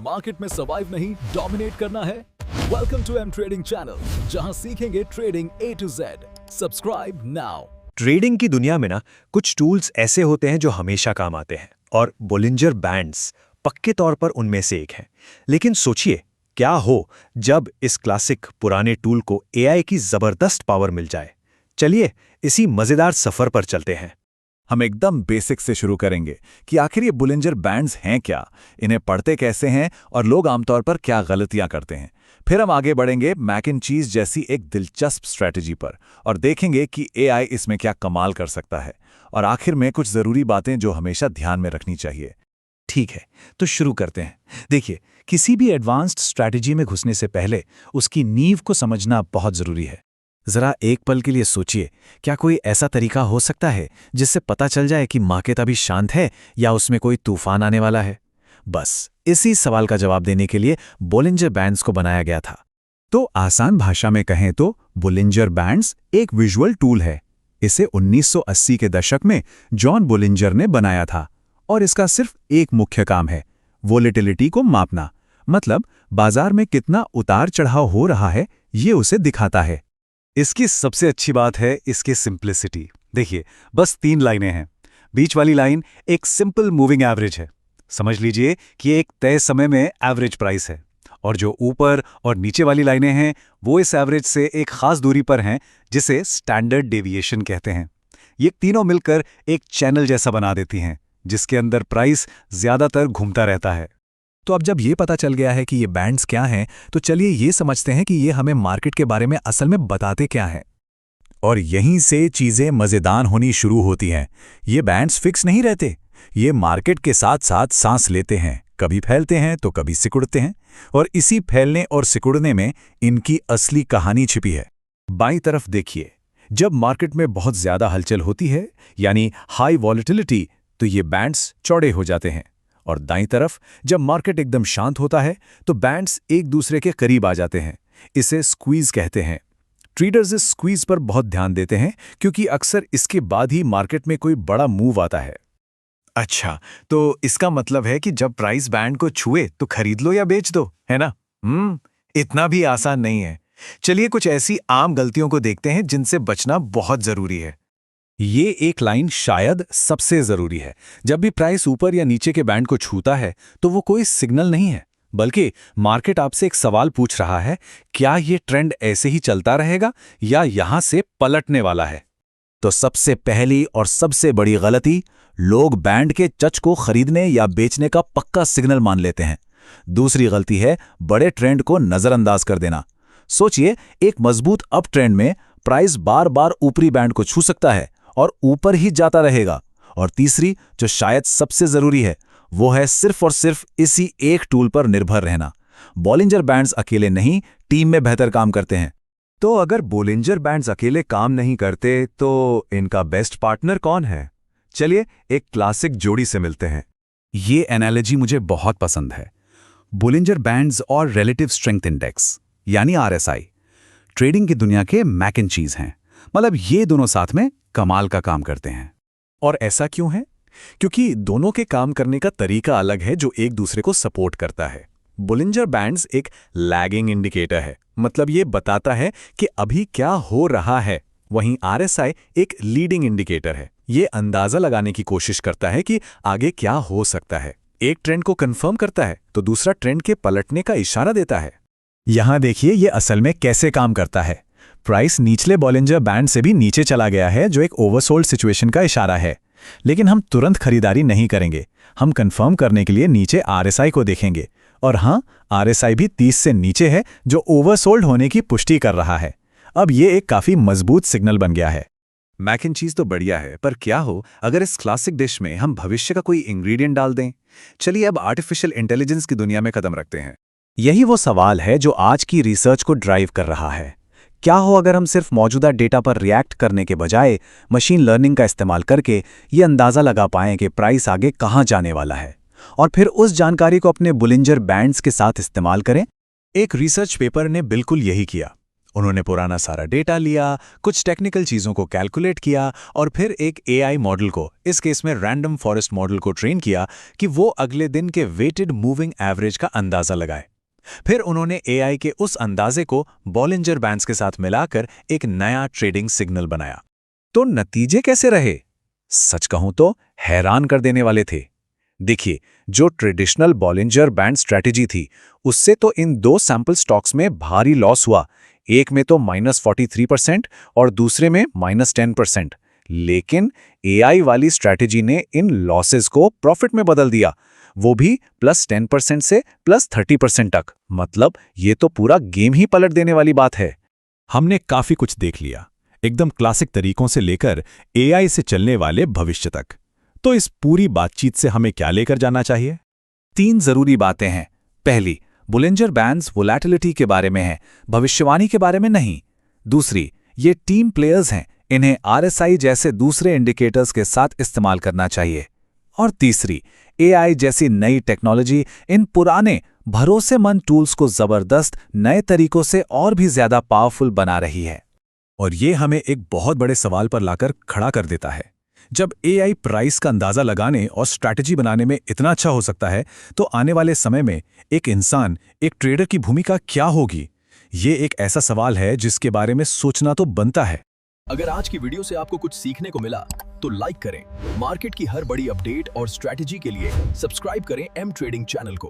Market में survive नहीं dominate करना है? Welcome to M trading channel, जहां सीखेंगे trading A to Z। Subscribe now. Trading की दुनिया में ना कुछ टूल्स ऐसे होते हैं जो हमेशा काम आते हैं और बोलिंजर बैंड्स पक्के तौर पर उनमें से एक है। लेकिन सोचिए क्या हो जब इस क्लासिक पुराने टूल को AI की जबरदस्त पावर मिल जाए। चलिए इसी मजेदार सफर पर चलते हैं। हम एकदम बेसिक से शुरू करेंगे कि आखिर ये बोलिंजर बैंड्स हैं क्या, इन्हें पढ़ते कैसे हैं और लोग आमतौर पर क्या गलतियां करते हैं। फिर हम आगे बढ़ेंगे मैक एंड चीज जैसी एक दिलचस्प स्ट्रैटेजी पर और देखेंगे कि AI इसमें क्या कमाल कर सकता है। और आखिर में कुछ जरूरी बातें जो हमेशा ध्यान में रखनी चाहिए। ठीक है, तो शुरू करते हैं। देखिए, किसी भी एडवांस्ड स्ट्रैटेजी में घुसने से पहले उसकी नींव को समझना बहुत जरूरी है। जरा एक पल के लिए सोचिए, क्या कोई ऐसा तरीका हो सकता है जिससे पता चल जाए कि मार्केट अभी शांत है या उसमें कोई तूफान आने वाला है? बस इसी सवाल का जवाब देने के लिए बोलिंजर बैंड्स को बनाया गया था। तो आसान भाषा में कहें तो बोलिंजर बैंड्स एक विजुअल टूल है। इसे 1980 के दशक में जॉन बोलिंजर ने बनाया था और इसका सिर्फ एक मुख्य काम है, वोलेटिलिटी को मापना। मतलब बाजार में कितना उतार चढ़ाव हो रहा है ये उसे दिखाता है। इसकी सबसे अच्छी बात है इसकी सिंप्लिसिटी। देखिए, बस 3 लाइनें हैं। बीच वाली लाइन एक सिंपल मूविंग एवरेज है। समझ लीजिए कि एक तय समय में एवरेज प्राइस है, और जो ऊपर और नीचे वाली लाइनें हैं वो इस एवरेज से एक खास दूरी पर हैं, जिसे स्टैंडर्ड डेविएशन कहते हैं। ये तीनों मिलकर एक चैनल जैसा बना देती हैं, जिसके अंदर प्राइस ज्यादातर घूमता रहता है। तो अब जब ये पता चल गया है कि ये बैंड्स क्या हैं, तो चलिए ये समझते हैं कि ये हमें मार्केट के बारे में असल में बताते क्या हैं। और यहीं से चीजें मजेदार होनी शुरू होती हैं। ये बैंड्स फिक्स नहीं रहते, ये मार्केट के साथ साथ सांस लेते हैं, कभी फैलते हैं तो कभी सिकुड़ते हैं, और इसी फैलने और सिकुड़ने में इनकी असली कहानी छिपी है। बाईं तरफ देखिए, जब मार्केट में बहुत ज्यादा हलचल होती है यानी हाई वॉलेटिलिटी, तो ये बैंड्स चौड़े हो जाते हैं। और दाईं तरफ जब मार्केट एकदम शांत होता है तो बैंड्स एक दूसरे के करीब आ जाते हैं। इसे स्क्वीज कहते हैं। ट्रेडर्स इस स्क्वीज पर बहुत ध्यान देते हैं क्योंकि अक्सर इसके बाद ही मार्केट में कोई बड़ा मूव आता है। अच्छा, तो इसका मतलब है कि जब प्राइस बैंड को छुए तो खरीद लो या बेच दो, है ना? इतना भी आसान नहीं है। चलिए कुछ ऐसी आम गलतियों को देखते हैं जिनसे बचना बहुत जरूरी है। ये एक लाइन शायद सबसे जरूरी है। जब भी प्राइस ऊपर या नीचे के बैंड को छूता है तो वो कोई सिग्नल नहीं है, बल्कि मार्केट आपसे एक सवाल पूछ रहा है, क्या ये ट्रेंड ऐसे ही चलता रहेगा या यहां से पलटने वाला है? तो सबसे पहली और सबसे बड़ी गलती, लोग बैंड के टच को खरीदने या बेचने का पक्का सिग्नल मान लेते हैं। दूसरी गलती है बड़े ट्रेंड को नजरअंदाज कर देना। सोचिए, एक मजबूत अप ट्रेंड में प्राइस बार बार ऊपरी बैंड को छू सकता है और ऊपर ही जाता रहेगा। और तीसरी, जो शायद सबसे जरूरी है, वो है सिर्फ और सिर्फ इसी एक टूल पर निर्भर रहना। बोलिंजर बैंड्स अकेले नहीं, टीम में बेहतर काम करते हैं। तो अगर बोलिंजर बैंड्स अकेले काम नहीं करते तो इनका बेस्ट पार्टनर कौन है? चलिए एक क्लासिक जोड़ी से मिलते हैं। ये एनालॉजी मुझे बहुत पसंद है। बोलिंजर बैंड्स और रिलेटिव स्ट्रेंथ इंडेक्स यानी RSI ट्रेडिंग की दुनिया के मैक एंड चीज हैं। मतलब ये दोनों साथ में कमाल का काम करते हैं। और ऐसा क्यों है? क्योंकि दोनों के काम करने का तरीका अलग है जो एक दूसरे को सपोर्ट करता है। बोलिंजर बैंड्स एक लैगिंग इंडिकेटर है, मतलब ये बताता है कि अभी क्या हो रहा है। वहीं RSI एक लीडिंग इंडिकेटर है, ये अंदाजा लगाने की कोशिश करता है कि आगे क्या हो सकता है। एक ट्रेंड को कंफर्म करता है तो दूसरा ट्रेंड के पलटने का इशारा देता है। यहां देखिए ये असल में कैसे काम करता है। प्राइस निचले बोलिंजर बैंड से भी नीचे चला गया है, जो एक ओवरसोल्ड सिचुएशन का इशारा है। लेकिन हम तुरंत खरीदारी नहीं करेंगे, हम कंफर्म करने के लिए नीचे RSI को देखेंगे। और हां, RSI भी 30 से नीचे है, जो ओवरसोल्ड होने की पुष्टि कर रहा है। अब ये एक काफी मजबूत सिग्नल बन गया है। मैक एंड चीज तो बढ़िया है, पर क्या हो अगर इस क्लासिक डिश में हम भविष्य का कोई इंग्रेडिएंट डाल दें? चलिए अब आर्टिफिशियल इंटेलिजेंस की दुनिया में कदम रखते हैं। यही वो सवाल है जो आज की रिसर्च को ड्राइव कर रहा है। क्या हो अगर हम सिर्फ मौजूदा डेटा पर रिएक्ट करने के बजाय मशीन लर्निंग का इस्तेमाल करके ये अंदाजा लगा पाएं कि प्राइस आगे कहां जाने वाला है, और फिर उस जानकारी को अपने बोलिंजर बैंड्स के साथ इस्तेमाल करें? एक रिसर्च पेपर ने बिल्कुल यही किया। उन्होंने पुराना सारा डेटा लिया, कुछ टेक्निकल चीज़ों को कैलकुलेट किया और फिर एक एआई मॉडल को, इस केस में रैंडम फॉरेस्ट मॉडल को ट्रेन किया कि वो अगले दिन के वेटेड मूविंग एवरेज का अंदाज़ा लगाए। फिर उन्होंने एआई के उस अंदाजे को बॉलिंजर बैंड्स के साथ मिलाकर एक नया ट्रेडिंग सिग्नल बनाया। तो नतीजे कैसे रहे? सच कहूं तो हैरान कर देने वाले थे। देखिए, जो ट्रेडिशनल बॉलिंजर बैंड स्ट्रैटेजी थी, उससे तो इन दो सैंपल स्टॉक्स में भारी लॉस हुआ। एक में तो -43% और दूसरे में -10%। लेकिन एआई वाली स्ट्रैटेजी ने इन लॉसेस को प्रॉफिट में बदल दिया, वो भी +10% से +30% तक। मतलब ये तो पूरा गेम ही पलट देने वाली बात है। हमने काफी कुछ देख लिया, एकदम क्लासिक तरीकों से लेकर एआई से चलने वाले भविष्य तक। तो इस पूरी बातचीत से हमें क्या लेकर जाना चाहिए? 3 जरूरी बातें हैं। पहली, बोलिंजर बैंड्स वोलैटिलिटी के बारे में है, भविष्यवाणी के बारे में नहीं। दूसरी, ये टीम प्लेयर्स हैं, इन्हें आरएसआई जैसे दूसरे इंडिकेटर्स के साथ इस्तेमाल करना चाहिए। और तीसरी, एआई जैसी नई टेक्नोलॉजी इन पुराने भरोसेमंद टूल्स को जबरदस्त नए तरीकों से और भी ज्यादा पावरफुल बना रही है। और ये हमें एक बहुत बड़े सवाल पर लाकर खड़ा कर देता है। जब एआई प्राइस का अंदाजा लगाने और स्ट्रैटेजी बनाने में इतना अच्छा हो सकता है, तो आने वाले समय में एक इंसान, एक ट्रेडर की भूमिका क्या होगी? ये एक ऐसा सवाल है जिसके बारे में सोचना तो बनता है। अगर आज की वीडियो से आपको कुछ सीखने को मिला तो लाइक करें। मार्केट की हर बड़ी अपडेट और स्ट्रैटेजी के लिए सब्सक्राइब करें एम ट्रेडिंग चैनल को।